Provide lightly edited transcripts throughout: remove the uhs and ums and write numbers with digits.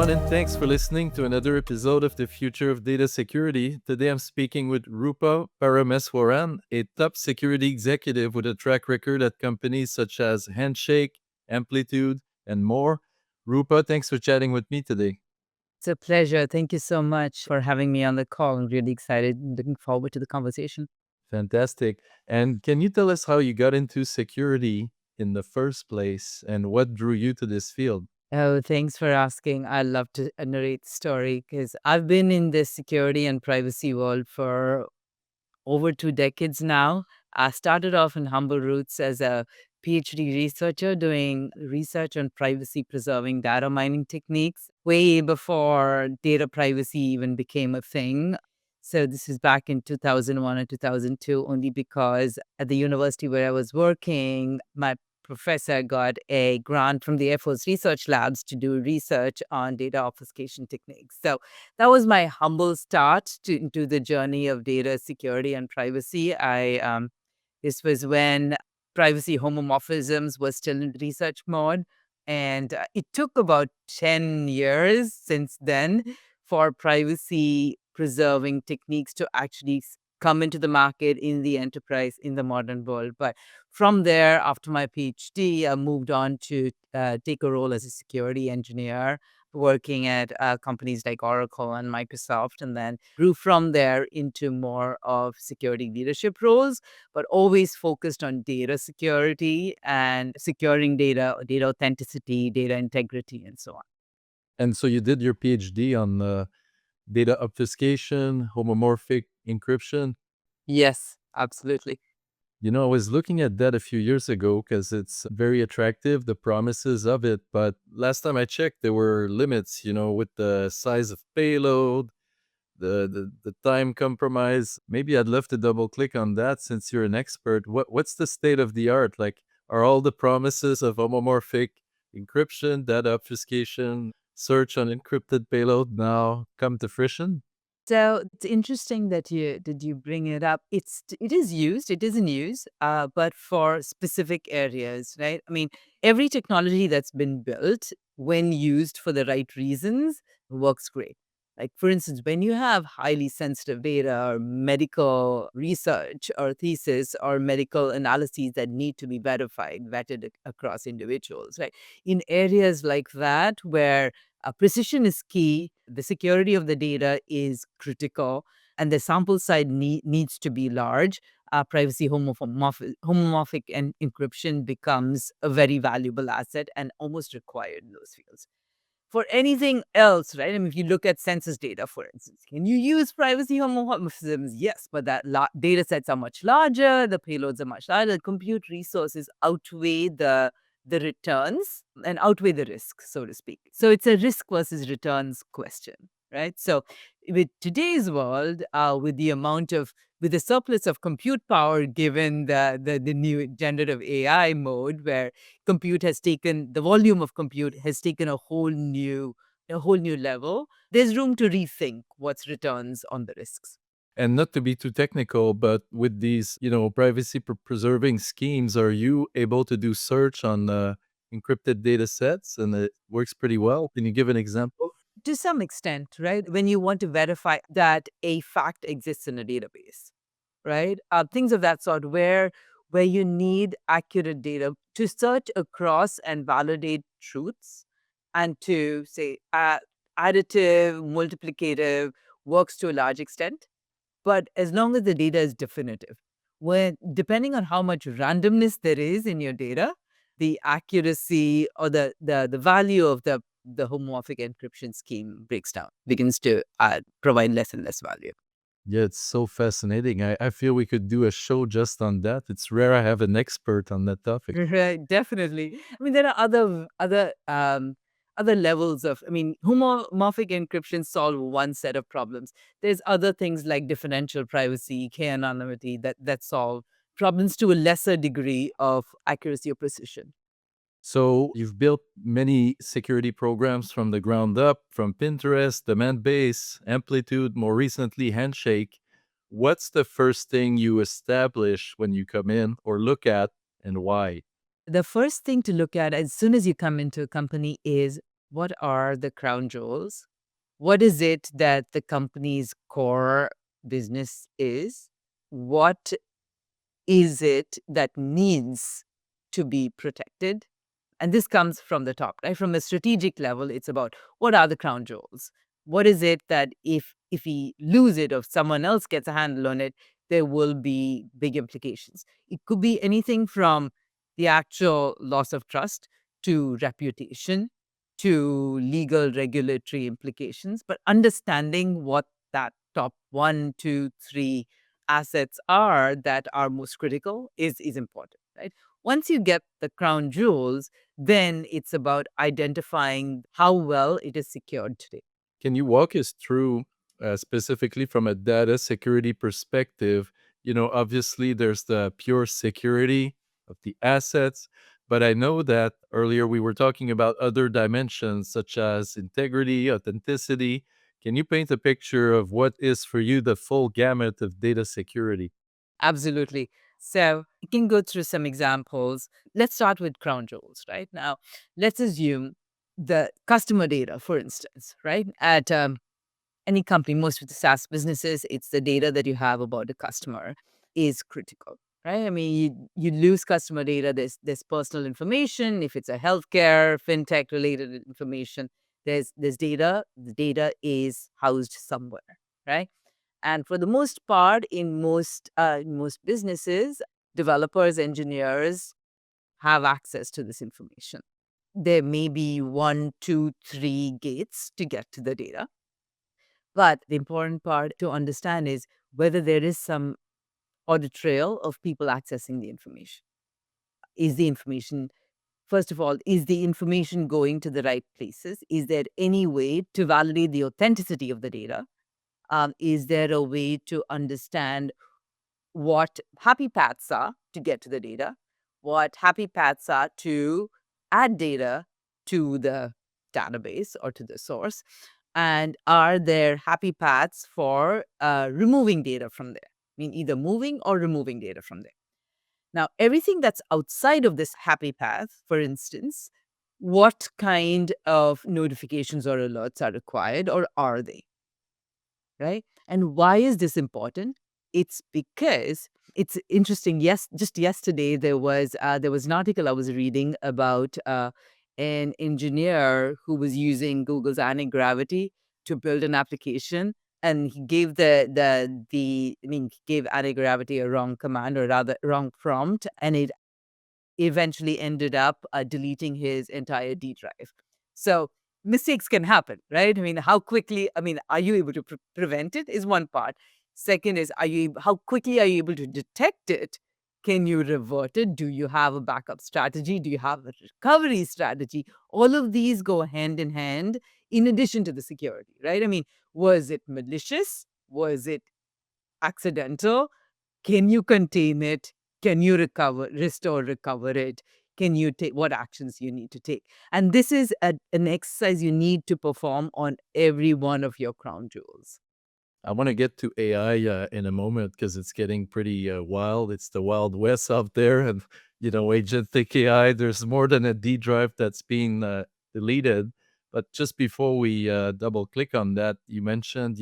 everyone, and thanks for listening to another episode of the Future of Data Security. Today I'm speaking with Rupa Parameswaran, a top security executive with a track record at companies such as Handshake, Amplitude, and more. Rupa, thanks for chatting with me today. It's a pleasure. Thank you so much for having me on the call. I'm really excited and looking forward to the conversation. Fantastic. And can you tell us how you got into security in the first place and what drew you to this field? Oh, thanks for asking. I love to narrate the story because I've been in the security and privacy world for over 2 decades now. I started off in humble roots as a PhD researcher doing research on privacy preserving data mining techniques way before data privacy even became a thing. So this is back in 2001 or 2002, only because at the university where I was working, my professor got a grant from the Air Force Research Labs to do research on data obfuscation techniques. So that was my humble start into the journey of data security and privacy. This was when privacy homomorphisms was still in research mode, and it took about 10 years since then for privacy preserving techniques to actually come into the market in the enterprise in the modern world. But from there, after my PhD, I moved on to take a role as a security engineer working at companies like Oracle and Microsoft, and then grew from there into more of security leadership roles, but always focused on data security and securing data, data authenticity, data integrity, and so on. And so you did your PhD on data obfuscation, homomorphic encryption. Yes, absolutely. You know, I was looking at that a few years ago because it's very attractive, the promises of it. But last time I checked, there were limits, with the size of payload, the time compromise. Maybe I'd love to double click on that since you're an expert. What's the state of the art? Like, are all the promises of homomorphic encryption, data obfuscation, search on encrypted payload now come to fruition? So it's interesting that you bring it up. It is used, it is in use, but for specific areas, right? I mean, every technology that's been built, when used for the right reasons, works great. Like for instance, when you have highly sensitive data or medical research or thesis or medical analyses that need to be vetted across individuals, right? In areas like that where precision is key. The security of the data is critical, and the sample size needs to be large. Privacy homomorphic and encryption becomes a very valuable asset and almost required in those fields. For anything else, right? I mean, if you look at census data, for instance, can you use privacy homomorphisms? Yes, but that data sets are much larger, the payloads are much larger, the compute resources outweigh the returns and outweigh the risk, so to speak. So it's a risk versus returns question, right? So with today's world, with the surplus of compute power, given the new generative AI mode, where the volume of compute has taken a whole new level. There's room to rethink what's returns on the risks. And not to be too technical, but with these, privacy preserving schemes, are you able to do search on encrypted data sets and it works pretty well? Can you give an example? To some extent, right? When you want to verify that a fact exists in a database, right? Things of that sort, where you need accurate data to search across and validate truths, and to say additive, multiplicative works to a large extent. But as long as the data is definitive, when depending on how much randomness there is in your data, the accuracy or the value of the homomorphic encryption scheme breaks down, begins to provide less and less value. Yeah, it's so fascinating. I feel we could do a show just on that. It's rare I have an expert on that topic. Right, definitely. I mean, there are other levels of. I mean, homomorphic encryption solve one set of problems. There's other things like differential privacy, k-anonymity that solve problems to a lesser degree of accuracy or precision. So you've built many security programs from the ground up, from Pinterest, Demand Base, Amplitude, more recently Handshake. What's the first thing you establish when you come in or look at, and why? The first thing to look at as soon as you come into a company is what are the crown jewels? What is it that the company's core business is? What is it that needs to be protected? And this comes from the top, right? From a strategic level, it's about what are the crown jewels? What is it that if we lose it or if someone else gets a handle on it, there will be big implications. It could be anything from the actual loss of trust to reputation to legal regulatory implications. But understanding what that top one, two, three assets are that are most critical is important, right? Once you get the crown jewels, then it's about identifying how well it is secured today. Can you walk us through, specifically from a data security perspective? Obviously, there's the pure security of the assets, but I know that earlier we were talking about other dimensions such as integrity, authenticity. Can you paint a picture of what is for you the full gamut of data security? Absolutely. So you can go through some examples. Let's start with crown jewels, right? Now, let's assume the customer data, for instance, right? At any company, most of the SaaS businesses, it's the data that you have about the customer is critical, right? I mean, you lose customer data. There's personal information. If it's a healthcare, fintech related information, there's data. The data is housed somewhere, right? And for the most part, in most businesses, developers, engineers have access to this information. There may be one, two, three gates to get to the data. But the important part to understand is whether there is some audit trail of people accessing the information. Is the information, first of all, is the information going to the right places? Is there any way to validate the authenticity of the data? Is there a way to understand what happy paths are to get to the data, what happy paths are to add data to the database or to the source, and are there happy paths for removing data from there? I mean, either moving or removing data from there. Now, everything that's outside of this happy path, for instance, what kind of notifications or alerts are required, or are they? Right? And why is this important? It's because it's interesting. Yes, just yesterday there was an article I was reading about an engineer who was using Google's anti-gravity to build an application, and he gave he gave anti-gravity a wrong command, or rather wrong prompt, and it eventually ended up deleting his entire D drive. So mistakes can happen, right? I mean, how quickly, I mean, are you able to prevent it is one part. Second is, how quickly are you able to detect it? Can you revert it? Do you have a backup strategy? Do you have a recovery strategy? All of these go hand in hand in addition to the security, right? I mean, was it malicious? Was it accidental? Can you contain it? Can you recover it? Can you take what actions you need to take? And this is an exercise you need to perform on every one of your crown jewels. I want to get to AI in a moment because it's getting pretty wild. It's the wild west out there, and agentic AI. There's more than a D drive that's being deleted. But just before we double click on that, you mentioned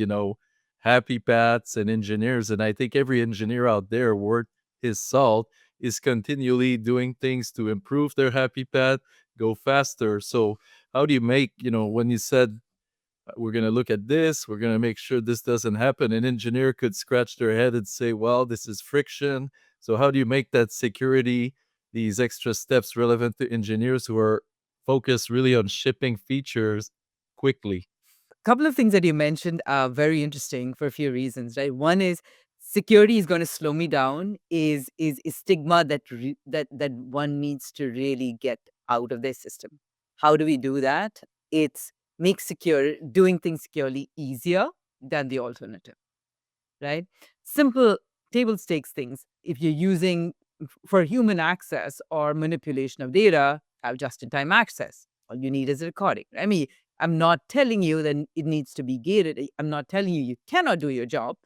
happy paths and engineers, and I think every engineer out there worth his salt is continually doing things to improve their happy path, go faster. So how do you make when you said we're going to look at this. We're going to make sure this doesn't happen. An engineer could scratch their head and say, well, this is friction. So, how do you make that security, these extra steps relevant to engineers who are focused really on shipping features quickly? Couple of things that you mentioned are very interesting for a few reasons, right? One is security is going to slow me down. Is stigma that one needs to really get out of their system. How do we do that? It's make secure doing things securely easier than the alternative, right? Simple table stakes things. If you're using for human access or manipulation of data, have just-in-time access. All you need is a recording. I mean, I'm not telling you that it needs to be gated. I'm not telling you you cannot do your job,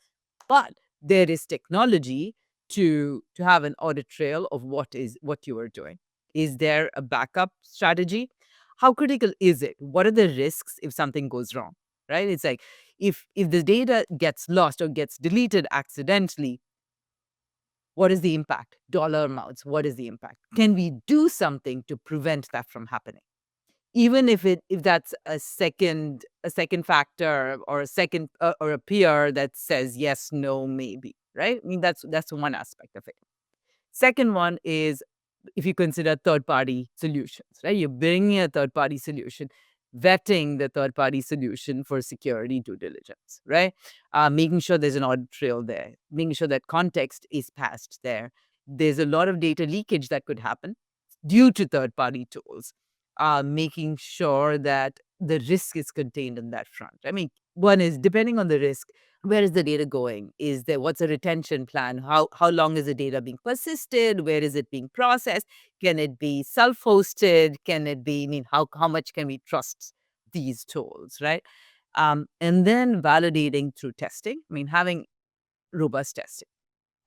but there is technology to have an audit trail of what you are doing. Is there a backup strategy? how critical is it? What are the risks if something goes wrong? Right? It's like if the data gets lost or gets deleted accidentally, what is the impact? Dollar amounts. What is the impact? Can we do something to prevent that from happening? Even if that's a second factor or a second or a peer that says yes, no, maybe, right? I mean, that's one aspect of it. Second one is if you consider third party solutions, right? You're bringing a third party solution, vetting the third party solution for security due diligence, right? Making sure there's an audit trail there, making sure that context is passed there. There's a lot of data leakage that could happen due to third party tools, making sure that the risk is contained in that front. I mean, one is depending on the risk, where is the data going? Is there what's a retention plan? How long is the data being persisted? Where is it being processed? Can it be self-hosted? Can it be, I mean, how much can we trust these tools, right? And then validating through testing. I mean, having robust testing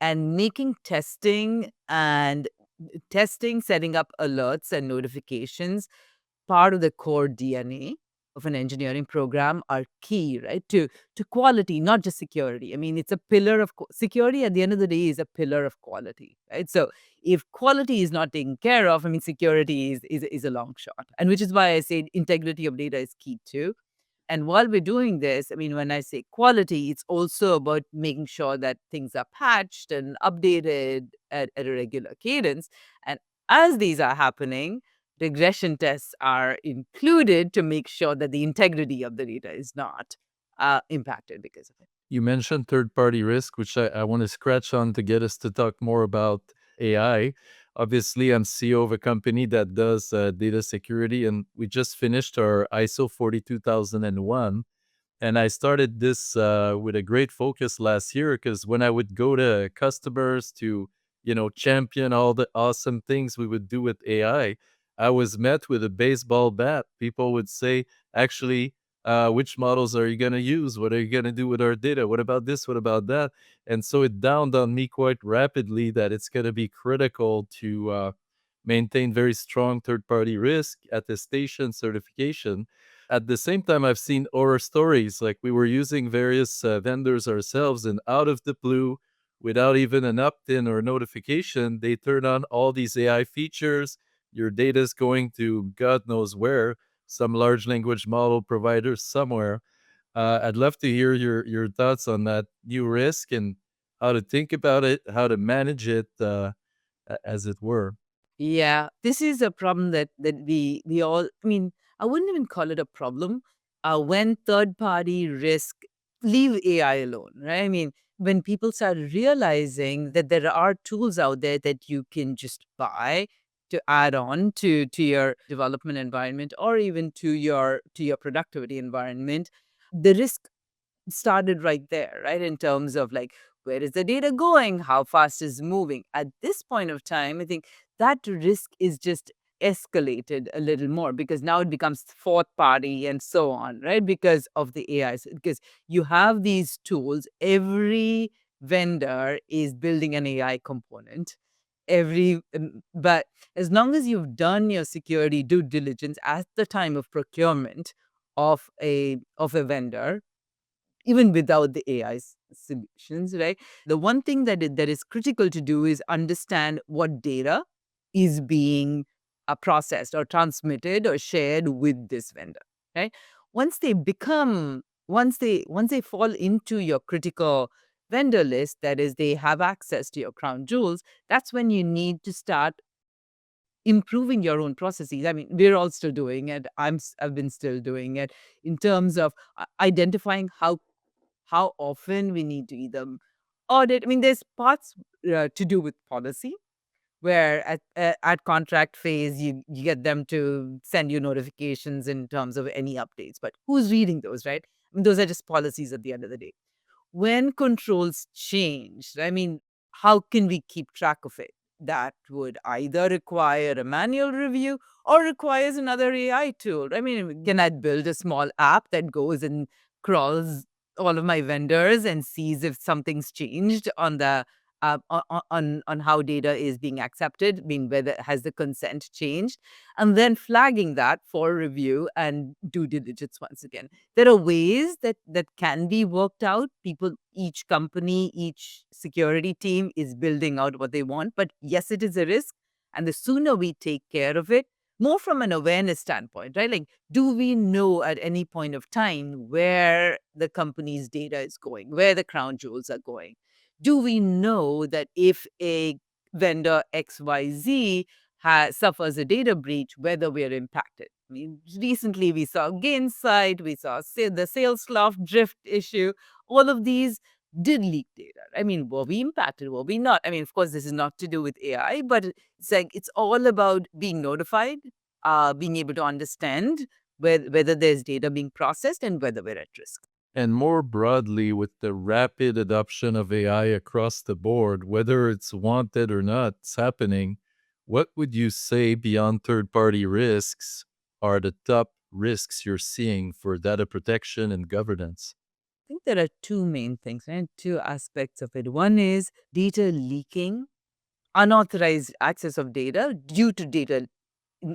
and making testing, setting up alerts and notifications part of the core DNA of an engineering program are key, right? To quality, not just security. I mean, it's a pillar of security. At the end of the day, is a pillar of quality, right? So if quality is not taken care of, I mean, security is a long shot, and which is why I say integrity of data is key too. And while we're doing this, I mean, when I say quality, it's also about making sure that things are patched and updated at a regular cadence. And as these are happening, regression tests are included to make sure that the integrity of the data is not impacted because of it. You mentioned third party risk, which I want to scratch on to get us to talk more about AI. Obviously, I'm CEO of a company that does data security, and we just finished our ISO 42001. And I started this with a great focus last year because when I would go to customers to, champion all the awesome things we would do with AI, I was met with a baseball bat. People would say, actually, which models are you going to use? What are you going to do with our data? What about this? What about that? And so it dawned on me quite rapidly that it's going to be critical to maintain very strong third party risk, attestation, certification. At the same time, I've seen horror stories. Like we were using various vendors ourselves, and out of the blue, without even an opt in or notification, they turn on all these AI features. Your data is going to God knows where, some large language model provider somewhere. I'd love to hear your thoughts on that new risk and how to think about it, how to manage it, as it were. Yeah, this is a problem that we all. I mean, I wouldn't even call it a problem. When third party risk leave AI alone, right? I mean, when people start realizing that there are tools out there that you can just buy to add on to your development environment or even to your productivity environment, the risk started right there, right? In terms of like, where is the data going? How fast is it moving? At this point of time, I think that risk is just escalated a little more because now it becomes fourth party and so on, right? Because of the AIs. Because you have these tools, every vendor is building an AI component. But as long as you've done your security due diligence at the time of procurement of a vendor, even without the AI solutions, right? The one thing that is critical to do is understand what data is being processed or transmitted or shared with this vendor, right? Once they become, once they fall into your critical vendor list, that is, they have access to your crown jewels, that's when you need to start improving your own processes. I mean, we're all still doing it. I've been still doing it in terms of identifying how often we need to either audit. I mean, there's parts to do with policy where at contract phase you get them to send you notifications in terms of any updates. But who's reading those, right? I mean, those are just policies at the end of the day. When controls change, I mean, how can we keep track of it? That would either require a manual review or requires another AI tool. I mean, can I build a small app that goes and crawls all of my vendors and sees if something's changed on the on how data is being accepted. I mean, whether has the consent changed, and then flagging that for review and due diligence once again. There are ways that can be worked out. People, each company, each security team is building out what they want. But yes, it is a risk, and the sooner we take care of it, more from an awareness standpoint, right? Like, do we know at any point of time where the company's data is going, where the crown jewels are going? Do we know that if a vendor XYZ suffers a data breach, whether we are impacted? I mean, recently we saw Gainsight, we saw the Salesloft drift issue. All of these did leak data. I mean, were we impacted? Were we not? I mean, of course, this is not to do with AI, but it's like it's all about being notified, being able to understand whether there's data being processed and whether we're at risk. And more broadly, with the rapid adoption of AI across the board, whether it's wanted or not, it's happening. What would you say beyond third party risks are the top risks you're seeing for data protection and governance? I think there are two main things, right? Two aspects of it. One is data leaking, unauthorized access of data due to data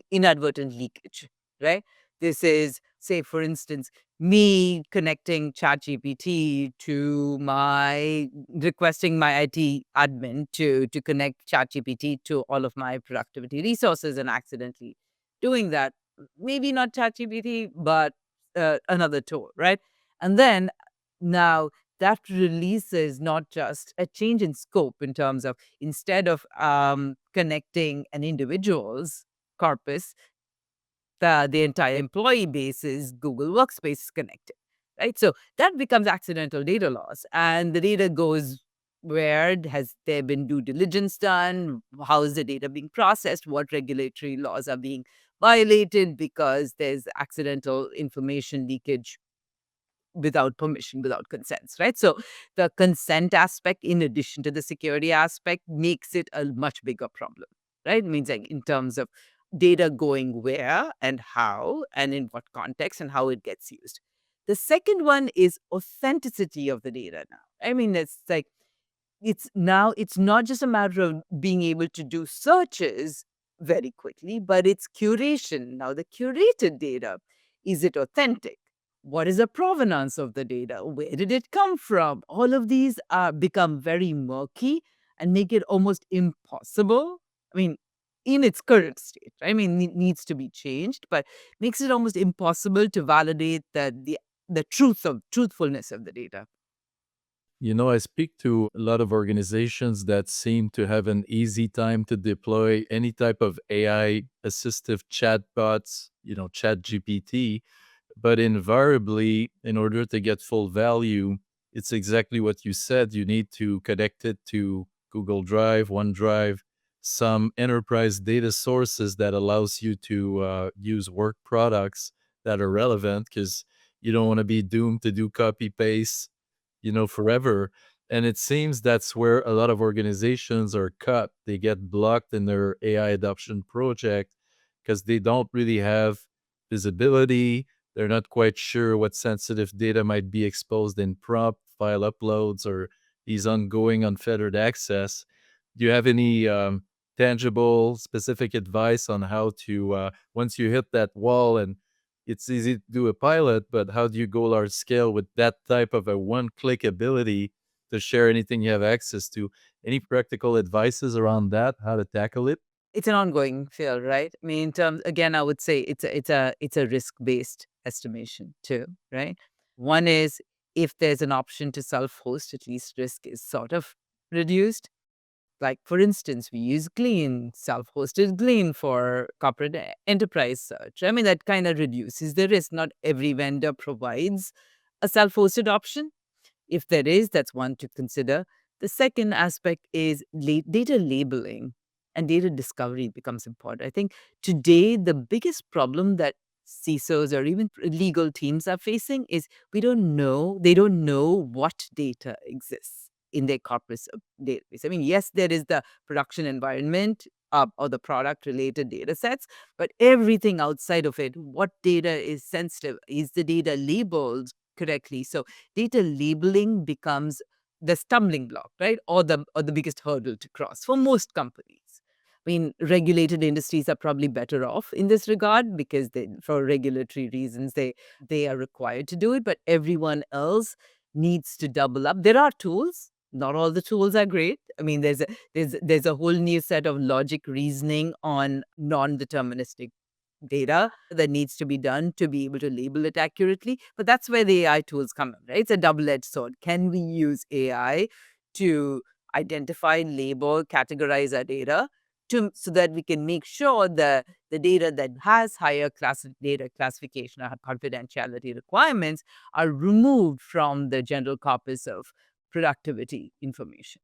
inadvertent leakage, right? This is, say, for instance, me connecting ChatGPT to my requesting my IT admin to connect ChatGPT to all of my productivity resources and accidentally doing that. Maybe not ChatGPT, but another tool, right? And then now that releases not just a change in scope in terms of instead of connecting an individual's corpus, the entire employee base is Google Workspaces connected, right? So that becomes accidental data loss, and the data goes where has there been due diligence done? How is the data being processed? What regulatory laws are being violated because there's accidental information leakage without permission, without consents, right? So the consent aspect, in addition to the security aspect, makes it a much bigger problem, right? It means like in terms of data going where and how and in what context and how it gets used. The second one is authenticity of the data now. I mean, it's like it's not just a matter of being able to do searches very quickly, but it's curation. Now, the curated data, is it authentic? What is the provenance of the data? Where did it come from? All of these become very murky and make it almost impossible. I mean, in its current state, right? I mean, it needs to be changed, but makes it almost impossible to validate the truthfulness of the data. You know, I speak to a lot of organizations that seem to have an easy time to deploy any type of AI assistive chatbots, Chat GPT. But invariably, in order to get full value, it's exactly what you said. You need to connect it to Google Drive, OneDrive, some enterprise data sources that allows you to use work products that are relevant because you don't want to be doomed to do copy paste, forever. And it seems that's where a lot of organizations are cut. They get blocked in their AI adoption project because they don't really have visibility. They're not quite sure what sensitive data might be exposed in prompt file uploads or these ongoing unfettered access. Do you have any tangible, specific advice on how to, once you hit that wall and it's easy to do a pilot, but how do you go large scale with that type of a one click ability to share anything you have access to? Any practical advices around that, how to tackle it? It's an ongoing field, right? I mean, in terms again, I would say it's a risk-based estimation too, right? One is if there's an option to self-host, at least risk is sort of reduced. Like for instance, we use Glean, self-hosted Glean for corporate enterprise search. I mean, that kind of reduces the risk. Not every vendor provides a self-hosted option. If there is, that's one to consider. The second aspect is data labeling and data discovery becomes important. I think today the biggest problem that CISOs or even legal teams are facing is they don't know what data exists in their corpus of database. I mean, yes, there is the production environment or the product related data sets, but everything outside of it, what data is sensitive? Is the data labeled correctly? So data labeling becomes the stumbling block, right? Or the biggest hurdle to cross for most companies. I mean, regulated industries are probably better off in this regard because for regulatory reasons, they are required to do it, but everyone else needs to double up. There are tools. Not all the tools are great. I mean, there's a whole new set of logic reasoning on non-deterministic data that needs to be done to be able to label it accurately. But that's where the AI tools come in, right? It's a double-edged sword. Can we use AI to identify, label, categorize our data so that we can make sure that the data that has higher data classification or confidentiality requirements are removed from the general corpus of productivity information?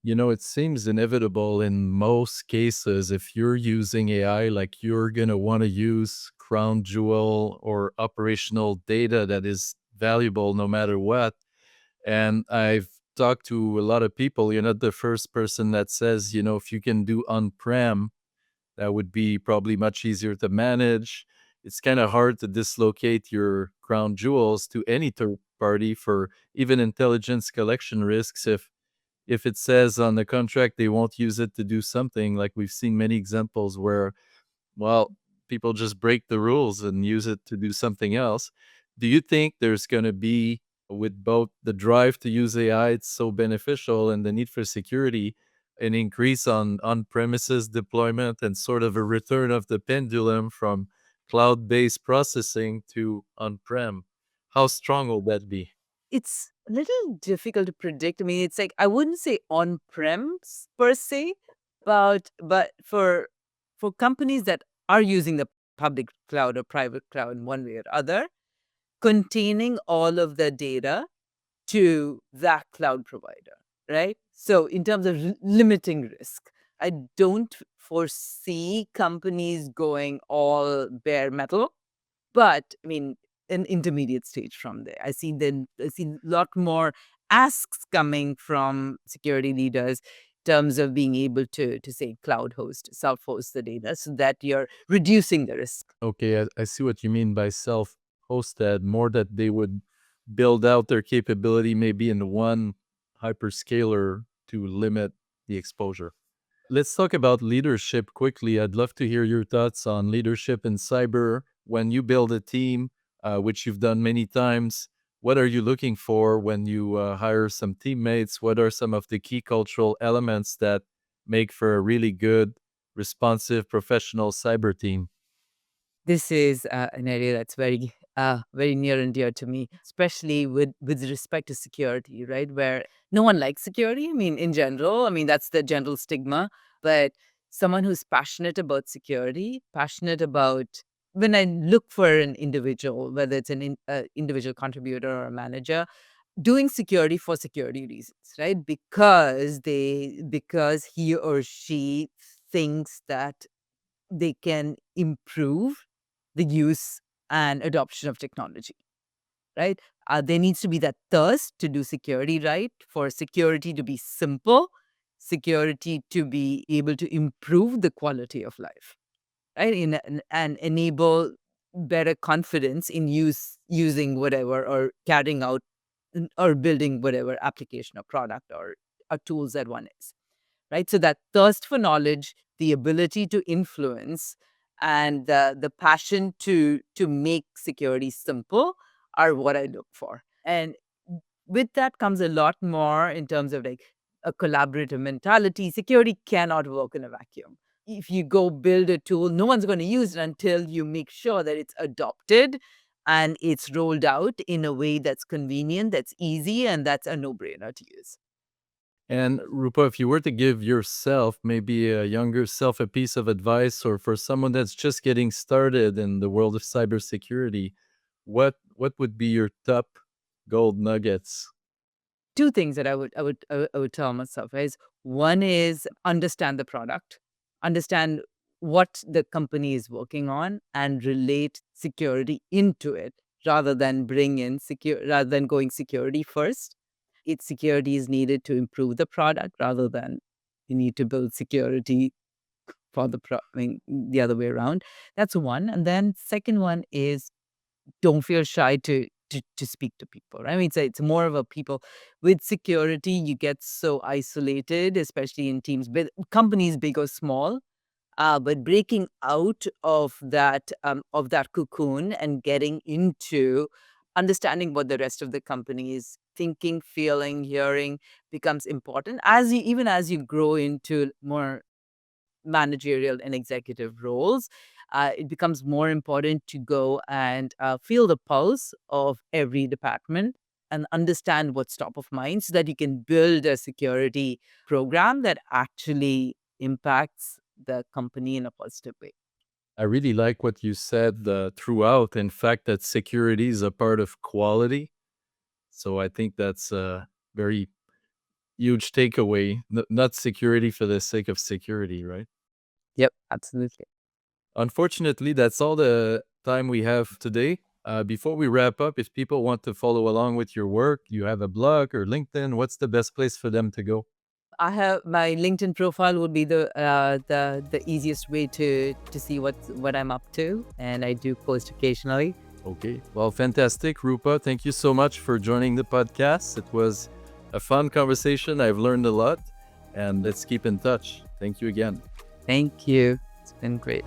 It seems inevitable in most cases if you're using AI, like you're going to want to use crown jewel or operational data that is valuable no matter what. And I've talked to a lot of people. You're not the first person that says, if you can do on-prem, that would be probably much easier to manage. It's kind of hard to dislocate your crown jewels to any third party for even intelligence collection risks if it says on the contract they won't use it to do something. Like we've seen many examples where, well, people just break the rules and use it to do something else. Do you think there's going to be, with both the drive to use AI, it's so beneficial, and the need for security, an increase on premises deployment and sort of a return of the pendulum from cloud based processing to on prem? How strong will that be? It's a little difficult to predict. I mean, it's like I wouldn't say on-prem per se, but for companies that are using the public cloud or private cloud in one way or other, containing all of the data to that cloud provider, right? So in terms of limiting risk, I don't foresee companies going all bare metal, but I mean, an intermediate stage from there. I see a lot more asks coming from security leaders in terms of being able to say cloud host, self-host the data so that you're reducing the risk. Okay, I see what you mean by self-hosted, more that they would build out their capability maybe in one hyperscaler to limit the exposure. Let's talk about leadership quickly. I'd love to hear your thoughts on leadership in cyber. When you build a team, which you've done many times, what are you looking for when you hire some teammates? What are some of the key cultural elements that make for a really good, responsive, professional cyber team? This is an area that's very near and dear to me, especially with respect to security, right? Where no one likes security. I mean, in general, I mean that's the general stigma. But someone who's passionate about security, passionate about when I look for an individual, whether it's an individual contributor or a manager, doing security for security reasons, right? Because he or she thinks that they can improve the use and adoption of technology, right? There needs to be that thirst to do security right, for security to be simple, security to be able to improve the quality of life, right? And enable better confidence in using whatever or carrying out or building whatever application or product or tools that one is, right? So that thirst for knowledge, the ability to influence, and the passion to make security simple are what I look for. And with that comes a lot more in terms of like a collaborative mentality. Security cannot work in a vacuum. If you go build a tool, no one's going to use it until you make sure that it's adopted and it's rolled out in a way that's convenient, that's easy, and that's a no-brainer to use. And Rupa, if you were to give yourself, maybe a younger self, a piece of advice, or for someone that's just getting started in the world of cybersecurity, what would be your top gold nuggets? Two things that I would tell myself is one is understand the product, understand what the company is working on, and relate security into it rather than going security first. Its security is needed to improve the product rather than you need to build security for I mean, the other way around. That's one. And then second one is don't feel shy to to speak to people, right? I mean, it's more of a people. With security, you get so isolated, especially in teams, companies big or small. But breaking out of that cocoon and getting into understanding what the rest of the company is thinking, feeling, hearing becomes important even as you grow into more managerial and executive roles. It becomes more important to go and feel the pulse of every department and understand what's top of mind so that you can build a security program that actually impacts the company in a positive way. I really like what you said throughout. In fact, that security is a part of quality. So I think that's a very huge takeaway. Not security for the sake of security, right? Yep, absolutely. Unfortunately, that's all the time we have today. Before we wrap up, if people want to follow along with your work, you have a blog or LinkedIn, what's the best place for them to go? I have my LinkedIn profile would be the easiest way to see what I'm up to, and I do post occasionally. Okay. Well, fantastic, Rupa. Thank you so much for joining the podcast. It was a fun conversation. I've learned a lot, and let's keep in touch. Thank you again. Thank you. It's been great.